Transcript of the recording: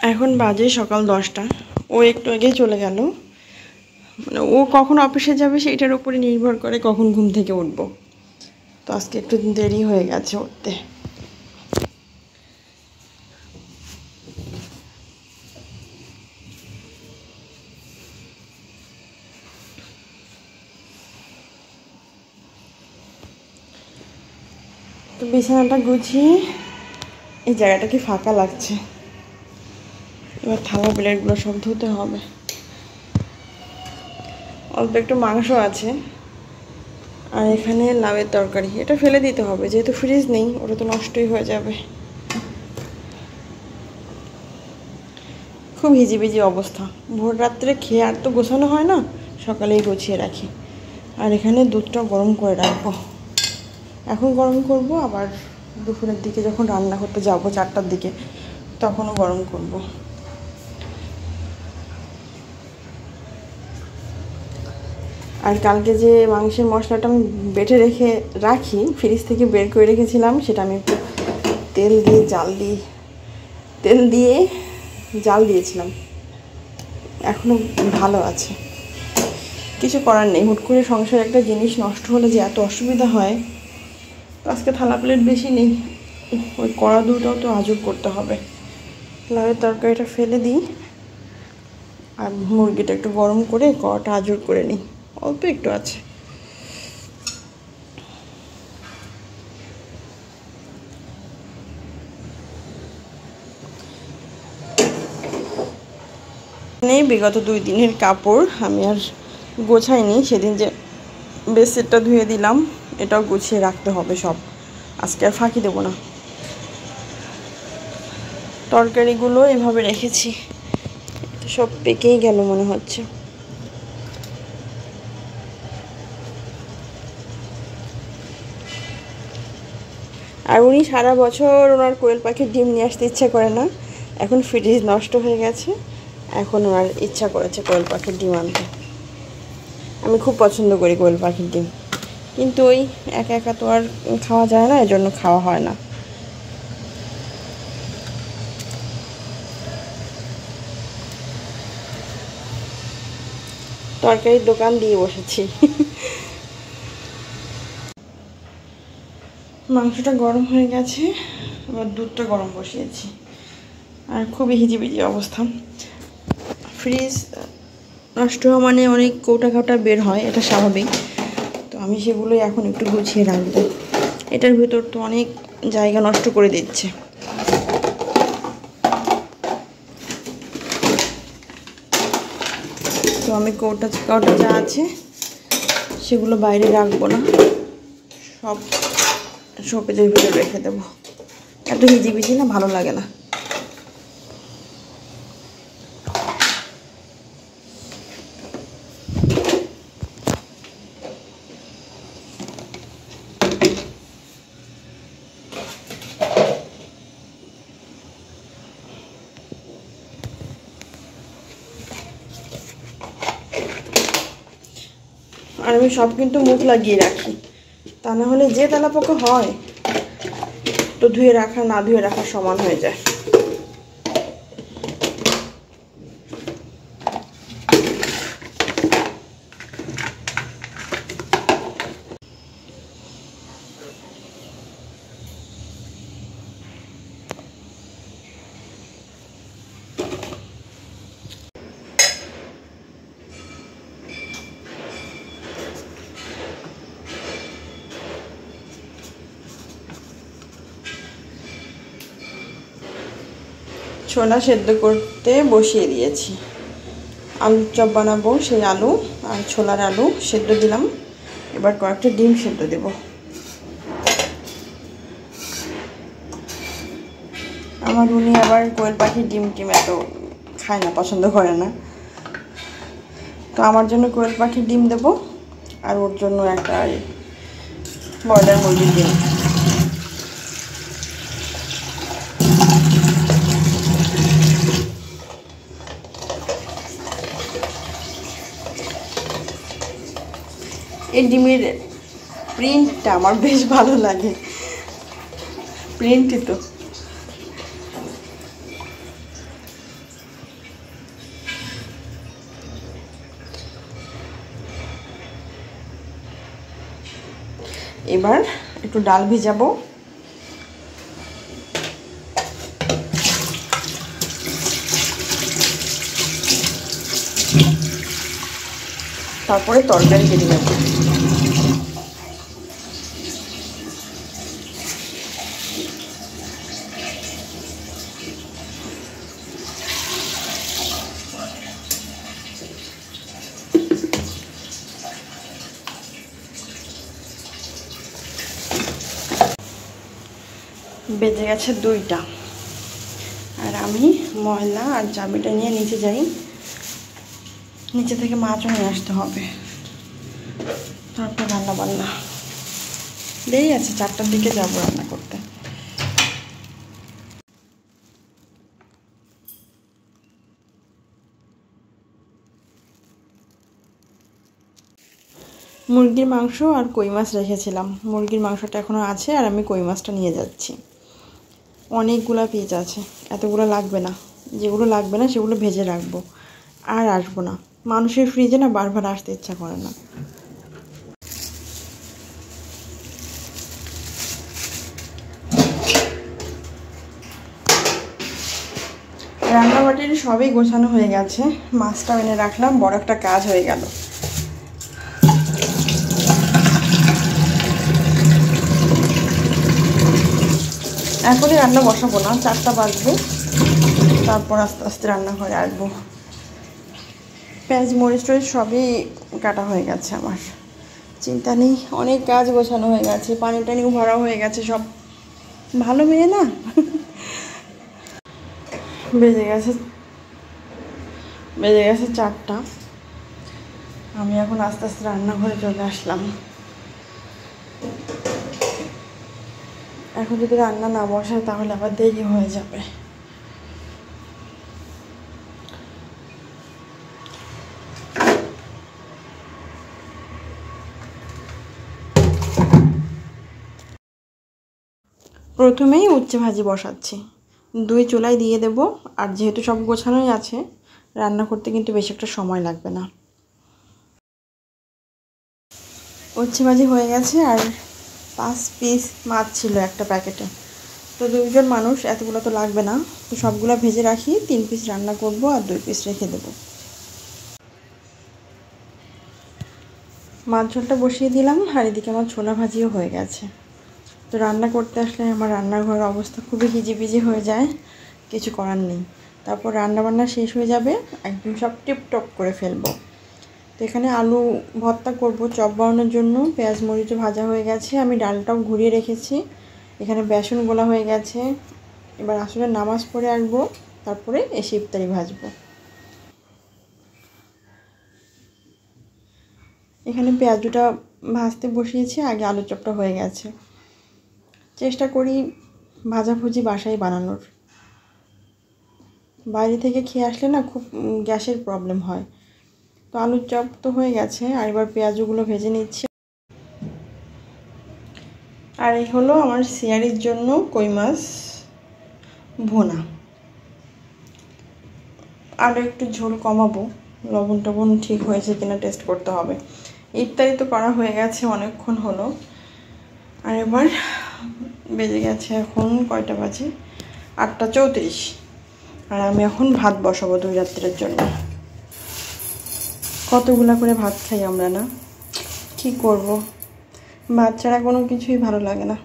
এখন বাজে সকাল 10টা। ও একটু আগেই চলে গেল। মানে ও কখন অফিসে যাবে সেইটার উপরে নির্ভর করে কখন ঘুম থেকে উঠবো। তো আজকে একটু দেরি হয়ে গেছে উঠতে। তো বিছানাটা গুছিয়ে এই জায়গাটা কি ফাঁকা লাগছে। এবার থালা প্লেটগুলো সব ধুতে হবে। অল্প একটু মাংস আছে আর এখানে লাউয়ের তরকারি। এটা ফেলে দিতে হবে যেহেতু ফ্রিজ নেই, ওটা তো নষ্টই হয়ে যাবে। খুব হিজিবিজি অবস্থা। ভোর রাত্রে খেয়ে আর তো গোছানো হয় না, সকালেই গুছিয়ে রাখি। আর এখানে দুধটা গরম করে রাখবো। এখন গরম করব, আবার দুপুরের দিকে যখন রান্না করতে যাব 4টার দিকে তখনও গরম করব। আর কালকে যে মাংসের মশলাটা আমি বেটে রেখে রাখি, ফ্রিজ থেকে বের করে রেখেছিলাম, সেটা আমি একটু তেল দিয়ে জাল দিয়েছিলাম। এখনও ভালো আছে। কিছু করার নেই, হুট করে সংসারে একটা জিনিস নষ্ট হলে যে এত অসুবিধা হয়। আজকে থালা প্লেট বেশি নেই, ওই কড়া দুটাও তো আজব করতে হবে। লাউয়ের তরকারিটা ফেলে দিই আর মুরগিটা একটু গরম করে কড়াটা আজর করে নিই। অল্প একটু আছে। নেই বিগত 2 দিনের কাপড় আমি আর গোছাইনি। সেদিন যে বেডশিটটা ধুয়ে দিলাম, এটাও গুছিয়ে রাখতে হবে সব। আজকে আর ফাঁকি দেবো না। তরকারিগুলো এভাবে রেখেছি, সব পেকেই গেল মনে হচ্ছে। আর উনি সারা বছর ওনার কোয়েল পাখির ডিম নিয়ে আসতে ইচ্ছা করে না। এখন ফ্রিজ নষ্ট হয়ে গেছে, এখন ওনার ইচ্ছা করেছে কোয়েল পাখির ডিম আনতে। আমি খুব পছন্দ করি কোয়েল পাখির ডিম, কিন্তু ওই একা একা তো আর খাওয়া যায় না, এজন্য খাওয়া হয় না। তরকারির দোকান দিয়ে বসেছি। মাংসটা গরম হয়ে গেছে, আবার দুধটা গরম বসিয়েছি। আর খুবই হিজিবিজি অবস্থা। ফ্রিজ নষ্ট হওয়া মানে অনেক কৌটা কাটা বের হয়, এটা স্বাভাবিক। তো আমি সেগুলোই এখন একটু গুছিয়ে রাখবো। এটার ভিতর তো অনেক জায়গা নষ্ট করে দিচ্ছে। তো আমি কৌটা যা আছে সেগুলো বাইরে রাখবো না, সব শোকেজের ভিতরে রেখে দেবো। এত হিজিবিজি না, ভালো লাগে না। আর আমি সব কিন্তু মুখ লাগিয়ে রাখি, তা না হলে যে তেলাপোকা হয় তো ধুয়ে রাখা না ধুয়ে রাখা সমান হয়ে যায়। ছোলা সেদ্ধ করতে বসিয়ে দিয়েছি। আলুর চপ বানাবো, সেই আলু আর ছোলার আলু সেদ্ধ দিলাম। এবার কয়েকটা ডিম সেদ্ধ দেব। আমার উনি আবার কোয়েল পাখির ডিম এত খায় না, পছন্দ করে না। তো আমার জন্য কোয়েল পাখির ডিম দেব, আর ওর জন্য একটা ব্রয়লার মুরগির ডিম। এই ডিমের প্রিন্টটা আমার বেশ ভালো লাগে, প্রিন্টই তো। এবার একটু ডাল ভিজাবো। তারপরে তরকারি কেটে যাবো। বেজে গেছে 2টা, আর আমি ময়লা আর চাবিটা নিয়ে নিচে যাই। নিচে থেকে মাছও নিয়ে আসতে হবে, তারপর রান্না বান্না। দেরি আছে, 4টার দিকে যাবো রান্না করতে। মুরগির মাংস আর কই মাছ রেখেছিলাম। মুরগির মাংসটা এখনও আছে, আর আমি কই মাছটা নিয়ে যাচ্ছি। অনেকগুলো পিস আছে, এতগুলো লাগবে না। যেগুলো লাগবে না সেগুলো ভেজে রাখবো, আর আসবো না। মানুষের ফ্রিজে না বারবার আসতে ইচ্ছা করে না। রান্নাবাটির সবই গোছানো হয়ে গেছে, মাছটা এনে রাখলাম, বড় একটা কাজ হয়ে গেল। এখনই রান্না বসাবো না, 4টা বাজবে, তারপর আস্তে আস্তে রান্নাঘরে আসবো। পেঁয়াজ মরিচ টরিচ সবই কাটা হয়ে গেছে আমার, চিন্তা নেই। অনেক কাজ গোছানো হয়ে গেছে, পানি টানিও ভরা হয়ে গেছে, সব ভালো মেয়ে না। বেজে গেছে 4টা। আমি এখন আস্তে আস্তে রান্নাঘরে চলে আসলাম। এখন যদি রান্না না বসায় তাহলে আবার দেরি হয়ে যাবে। প্রথমেই উচ্ছে ভাজি বসাচ্ছি, 2 চুলায় দিয়ে দেব। আর যেহেতু সব গোছানোই আছে, রান্না করতে কিন্তু বেশি একটা সময় লাগবে না। উচ্ছে ভাজি হয়ে গেছে, আর 5 পিস মাছ ছিল একটা প্যাকেটে। তো 2জন মানুষ, এতগুলো তো লাগবে না। তো সবগুলো ভেজে রাখি, 3 পিস রান্না করব আর 2 পিস রেখে দেব। মাছ ঝোলটা বসিয়ে দিলাম, আর এদিকে আমার ছোলা ভাজিও হয়ে গেছে। তো রান্না করতে আসলে আমার রান্নাঘরের অবস্থা খুবই হিজিবিজি হয়ে যায়, কিছু করার নেই। তারপর রান্নাবান্না শেষ হয়ে যাবে, একদম সব টিপটপ করে ফেলবো। তো এখানে আলু ভর্তা করব চপ বানানোর জন্য। পেঁয়াজ মরিচও ভাজা হয়ে গেছে, আমি ডালটাও ঘুরিয়ে রেখেছি। এখানে বেসন গোলা হয়ে গেছে। এবার আসলে নামাজ পড়ে আসবো, তারপরে এসে ইফতারি ভাজবো। এখানে পেঁয়াজটা ভাজতে বসিয়েছি, আগে আলু চপটা হয়ে গেছে। চেষ্টা করি ভাজাভুজি বাসায় বানানোর। বাইরে থেকে খেয়ে আসলে না খুব গ্যাসের প্রবলেম হয়। তো আলুর চপ তো হয়ে গেছে, আর এবার পেঁয়াজগুলো ভেজে নিচ্ছি। আর এই হলো আমার সিয়ারির জন্য কই মাছ ভুনা। আরও একটু ঝোল কমাবো, লবণ টবণ ঠিক হয়েছে কিনা টেস্ট করতে হবে। ইফতারি তো করা হয়ে গেছে, অনেকক্ষণ হলো। আর এবার বেজে গেছে, এখন কয়টা বাজে? 8টা 34। আর আমি এখন ভাত বসাবো 2 রাত্রের জন্য। কতগুলা করে ভাত খাই আমরা না, কি করব, ভাত ছাড়া কোনো কিছুই ভালো লাগে না।